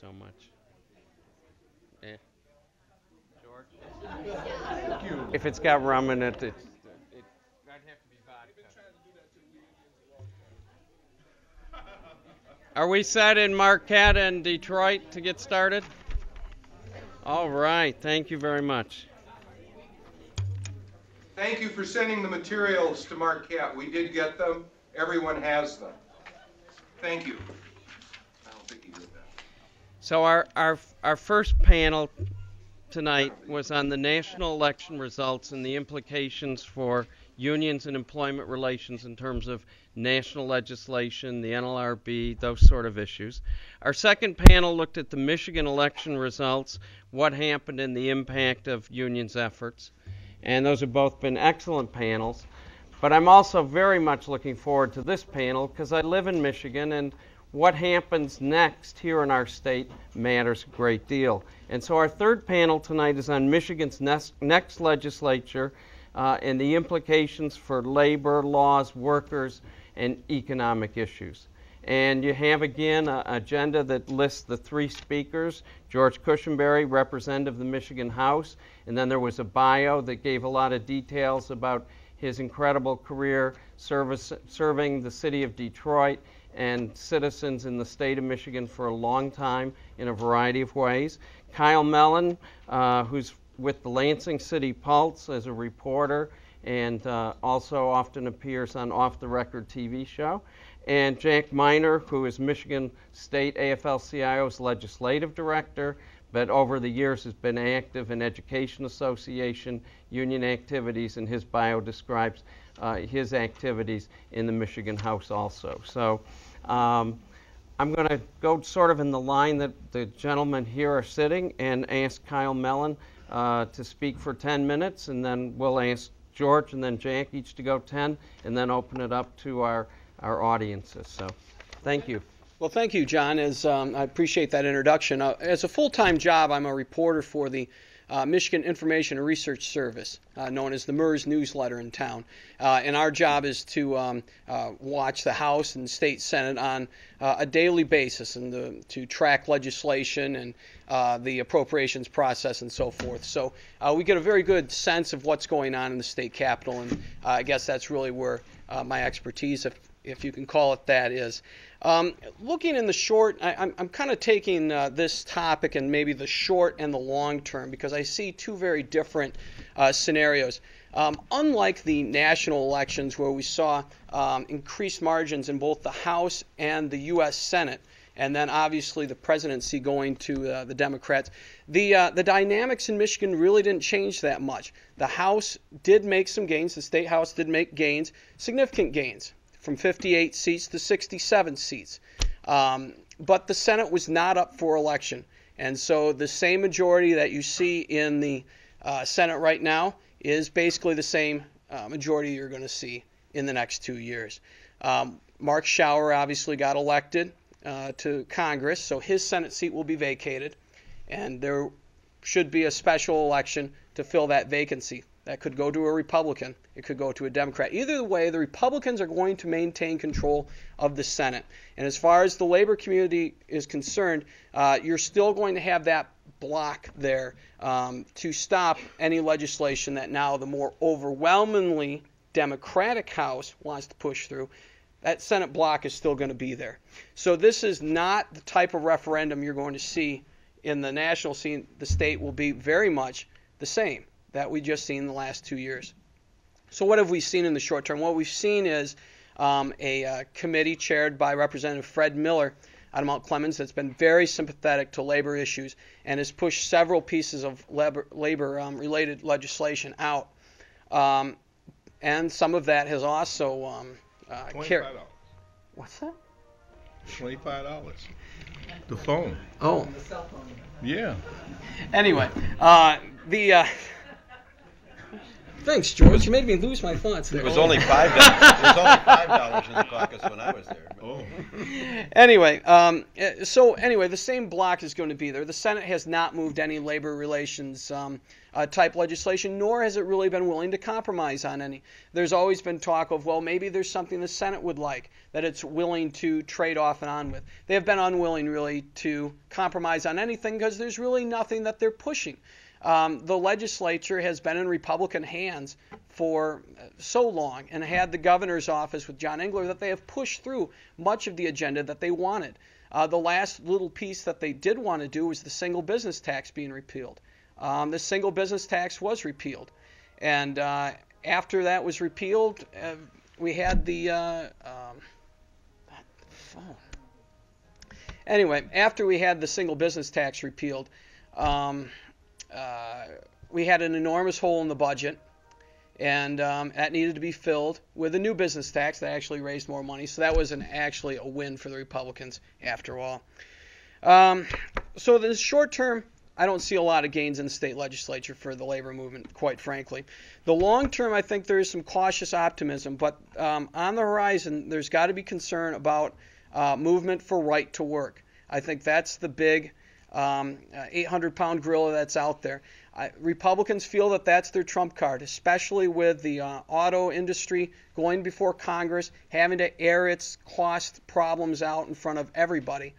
So much. Yeah. George? Thank you. If it's got rum in it, I'd have to be vodka. Are we set in Marquette and Detroit to get started? All right. Thank you very much. Thank you for sending the materials to Marquette. We did get them. Everyone has them. Thank you. I don't think he did that. So our first panel tonight was on the national election results and the implications for unions and employment relations in terms of national legislation, the NLRB, those sort of issues. Our second panel looked at the Michigan election results, what happened and the impact of unions' efforts. And those have both been excellent panels. But I'm also very much looking forward to this panel because I live in Michigan and what happens next here in our state matters a great deal. And so our third panel tonight is on Michigan's next legislature and the implications for labor, laws, workers, and economic issues. And you have, again, an agenda that lists the three speakers: George Cushenberry, representative of the Michigan House, and then there was a bio that gave a lot of details about his incredible career serving the city of Detroit and citizens in the state of Michigan for a long time in a variety of ways. Kyle Mellon, who's with the Lansing City Pulse as a reporter and also often appears on Off the Record TV show. And Jack Miner, who is Michigan State AFL-CIO's legislative director, but over the years has been active in Education Association, union activities, and his bio describes his activities in the Michigan House also. So I'm going to go sort of in the line that the gentlemen here are sitting and ask Kyle Mellon to speak for 10 minutes, and then we'll ask George and then Jack each to go 10, and then open it up to our audiences. So thank you. Well, thank you, John. I appreciate that introduction. As a full-time job, I'm a reporter for the Michigan Information and Research Service, known as the MERS newsletter in town. And our job is to watch the House and State Senate on a daily basis and to track legislation and the appropriations process and so forth. So we get a very good sense of what's going on in the state capitol, and I guess that's really where my expertise, if you can call it that, is. Looking in the short, I'm kind of taking this topic and maybe the short and the long term because I see two very different scenarios. Unlike the national elections where we saw increased margins in both the House and the U.S. Senate, and then obviously the presidency going to the Democrats, the dynamics in Michigan really didn't change that much. The House did make some gains. The State House did make gains, significant gains, from 58 seats to 67 seats. But the Senate was not up for election. And so the same majority that you see in the Senate right now is basically the same majority you're going to see in the next 2 years. Mark Schauer obviously got elected to Congress, so his Senate seat will be vacated. And there should be a special election to fill that vacancy. That could go to a Republican. It could go to a Democrat. Either way, the Republicans are going to maintain control of the Senate. And as far as the labor community is concerned, you're still going to have that block there to stop any legislation that now the more overwhelmingly Democratic House wants to push through. That Senate block is still going to be there. So this is not the type of referendum you're going to see in the national scene. The state will be very much the same that we just seen in the last 2 years. So what have we seen in the short term? What we've seen is a committee chaired by Representative Fred Miller out of Mount Clemens that's been very sympathetic to labor issues and has pushed several pieces of labor-related legislation out. And some of that has also $25. What's that? $25. The phone. Oh. Yeah. Anyway, Thanks, George. You made me lose my thoughts there. It was only $5. It was only $5 in the caucus when I was there. Oh. Anyway, the same block is going to be there. The Senate has not moved any labor relations type legislation, nor has it really been willing to compromise on any. There's always been talk of, well, maybe there's something the Senate would like that it's willing to trade off and on with. They have been unwilling really to compromise on anything because there's really nothing that they're pushing. The legislature has been in Republican hands for so long and had the governor's office with John Engler that they have pushed through much of the agenda that they wanted. The last little piece that they did want to do was the single business tax being repealed. The single business tax was repealed. And after that was repealed, we had the phone. Anyway, after we had the single business tax repealed, we had an enormous hole in the budget, and that needed to be filled with a new business tax that actually raised more money. So that was actually a win for the Republicans after all. So in the short term, I don't see a lot of gains in the state legislature for the labor movement, quite frankly. The long term, I think there is some cautious optimism, but on the horizon, there's got to be concern about movement for right to work. I think that's the big 800-pound gorilla that's out there. Republicans feel that that's their trump card, especially with the auto industry going before Congress, having to air its cost problems out in front of everybody.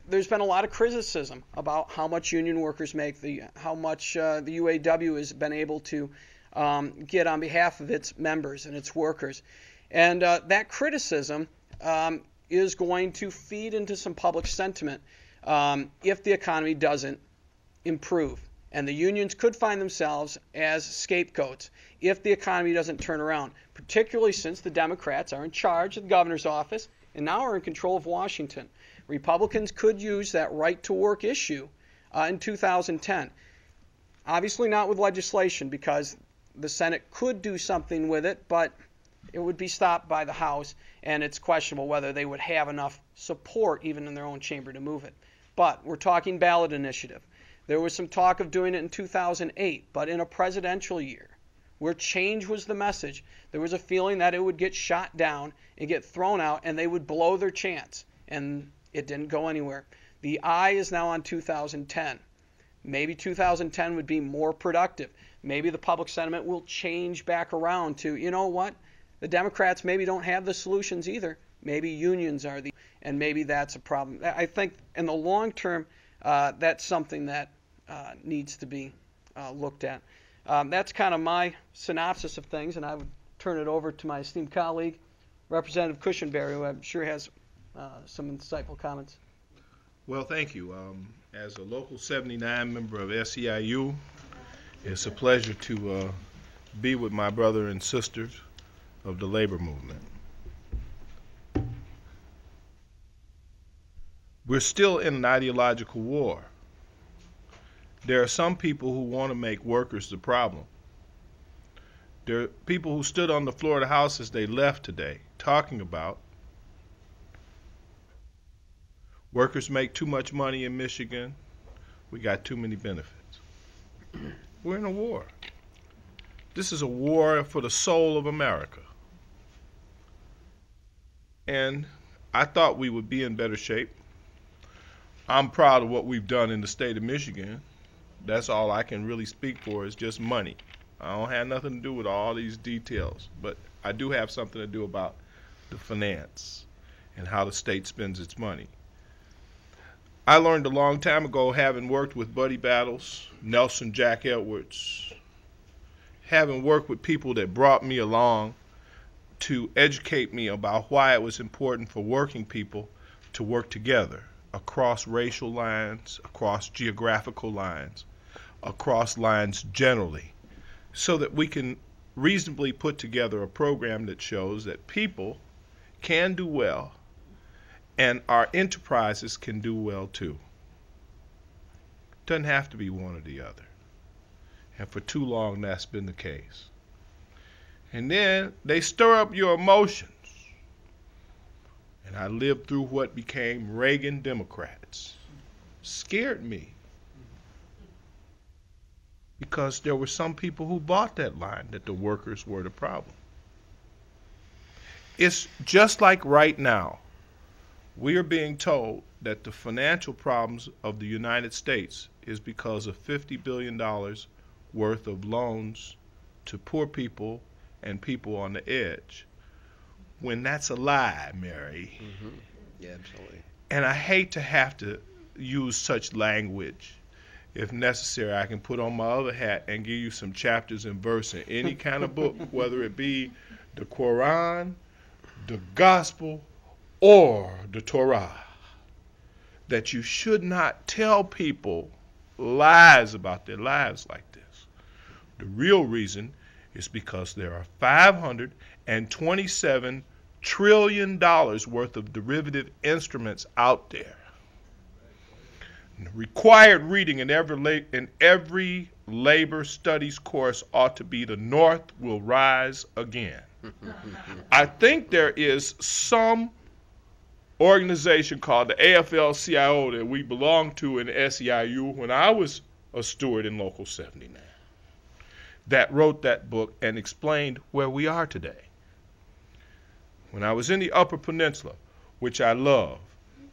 There's been a lot of criticism about how much union workers make, how much the UAW has been able to get on behalf of its members and its workers. And that criticism is going to feed into some public sentiment if the economy doesn't improve. And the unions could find themselves as scapegoats if the economy doesn't turn around, particularly since the Democrats are in charge of the governor's office and now are in control of Washington. Republicans could use that right to work issue in 2010. Obviously not with legislation, because the Senate could do something with it, but it would be stopped by the House, and it's questionable whether they would have enough support even in their own chamber to move it. But we're talking ballot initiative. There was some talk of doing it in 2008, but in a presidential year where change was the message, there was a feeling that it would get shot down and get thrown out and they would blow their chance, and it didn't go anywhere. The eye is now on 2010. Maybe 2010 would be more productive. Maybe the public sentiment will change back around to, you know what, the Democrats maybe don't have the solutions either. Maybe unions are and maybe that's a problem. I think in the long term, that's something that needs to be looked at. That's kind of my synopsis of things, and I would turn it over to my esteemed colleague, Representative Cushenberry, who I'm sure has some insightful comments. Well, thank you. As a local 79 member of SEIU, it's a pleasure to be with my brother and sisters of the labor movement. We're still in an ideological war. There are some people who want to make workers the problem. There are people who stood on the floor of the House as they left today talking about workers make too much money in Michigan, we got too many benefits. We're in a war. This is a war for the soul of America. And I thought we would be in better shape. I'm proud of what we've done in the state of Michigan. That's all I can really speak for is just money. I don't have nothing to do with all these details, but I do have something to do about the finance and how the state spends its money. I learned a long time ago, having worked with Buddy Battles, Nelson Jack Edwards, having worked with people that brought me along to educate me about why it was important for working people to work together across racial lines, across geographical lines, across lines generally, so that we can reasonably put together a program that shows that people can do well and our enterprises can do well too. Doesn't have to be one or the other. And for too long that's been the case. And then they stir up your emotions. And I lived through what became Reagan Democrats. Scared me. because there were some people who bought that line that the workers were the problem. It's just like right now, we are being told that the financial problems of the United States is because of $50 billion worth of loans to poor people and people on the edge, when that's a lie, Mary. Mm-hmm. Yeah, absolutely. And I hate to have to use such language. If necessary, I can put on my other hat and give you some chapters and verse in any kind of book, whether it be the Quran, the Gospel, or the Torah, that you should not tell people lies about their lives like this. The real reason is because there are $527 trillion worth of derivative instruments out there. And the required reading in every labor studies course ought to be "The North Will Rise Again." I think there is some organization called the AFL-CIO that we belonged to in SEIU when I was a steward in Local 79 that wrote that book and explained where we are today. When I was in the Upper Peninsula, which I love,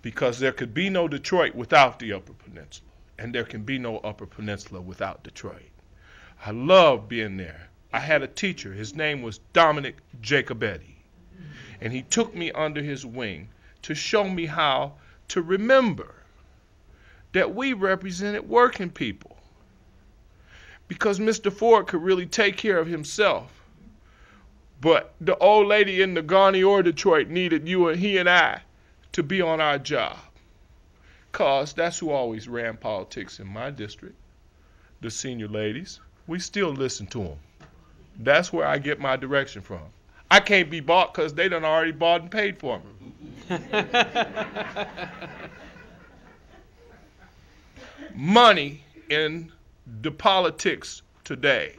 because there could be no Detroit without the Upper Peninsula, and there can be no Upper Peninsula without Detroit. I love being there. I had a teacher. His name was Dominic Jacobetti, and he took me under his wing to show me how to remember that we represented working people. Because Mr. Ford could really take care of himself, but the old lady in the Garni or Detroit needed he and I to be on our job. Because that's who always ran politics in my district, the senior ladies. We still listen to them. That's where I get my direction from. I can't be bought because they done already bought and paid for me. Money in the politics today.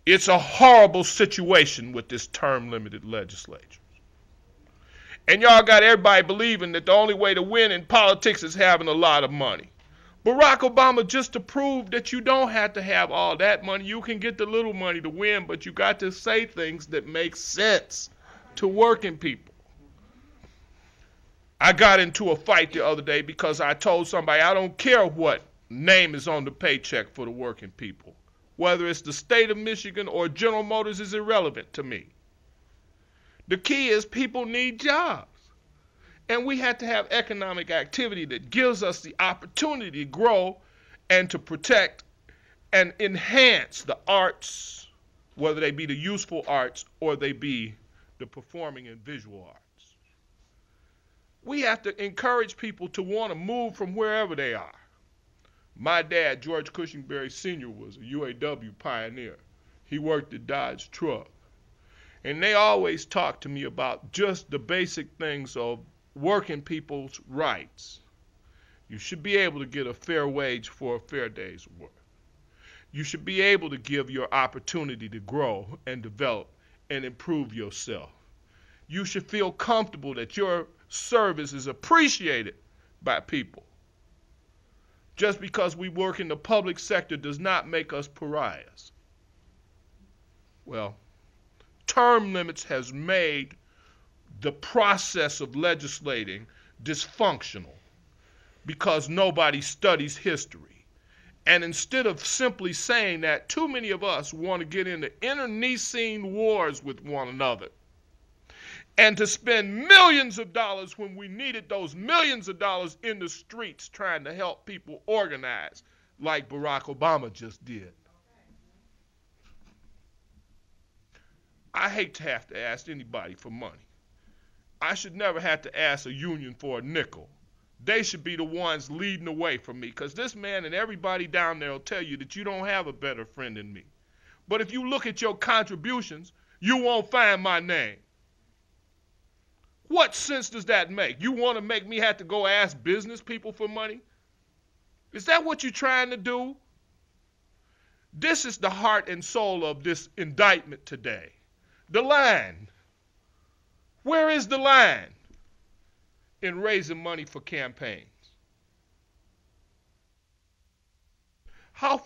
It's a horrible situation with this term-limited legislature. And y'all got everybody believing that the only way to win in politics is having a lot of money. Barack Obama, just to prove that you don't have to have all that money, you can get the little money to win, but you got to say things that make sense to working people. I got into a fight the other day because I told somebody I don't care what name is on the paycheck for the working people. Whether it's the state of Michigan or General Motors is irrelevant to me. The key is people need jobs. And we have to have economic activity that gives us the opportunity to grow and to protect and enhance the arts, whether they be the useful arts or they be the performing and visual arts. We have to encourage people to want to move from wherever they are. My dad, George Cushingberry Sr., was a UAW pioneer. He worked at Dodge Truck. And they always talked to me about just the basic things of working people's rights. You should be able to get a fair wage for a fair day's work. You should be able to give your opportunity to grow and develop and improve yourself. You should feel comfortable that your service is appreciated by people. Just because we work in the public sector does not make us pariahs. Well, term limits has made the process of legislating dysfunctional because nobody studies history. And instead of simply saying that, too many of us want to get into internecine wars with one another and to spend millions of dollars when we needed those millions of dollars in the streets trying to help people organize like Barack Obama just did. I hate to have to ask anybody for money. I should never have to ask a union for a nickel. They should be the ones leading the way for me, because this man and everybody down there will tell you that you don't have a better friend than me. But if you look at your contributions, you won't find my name. What sense does that make? You want to make me have to go ask business people for money? Is that what you're trying to do? This is the heart and soul of this indictment today. The line. Where is the line in raising money for campaigns? How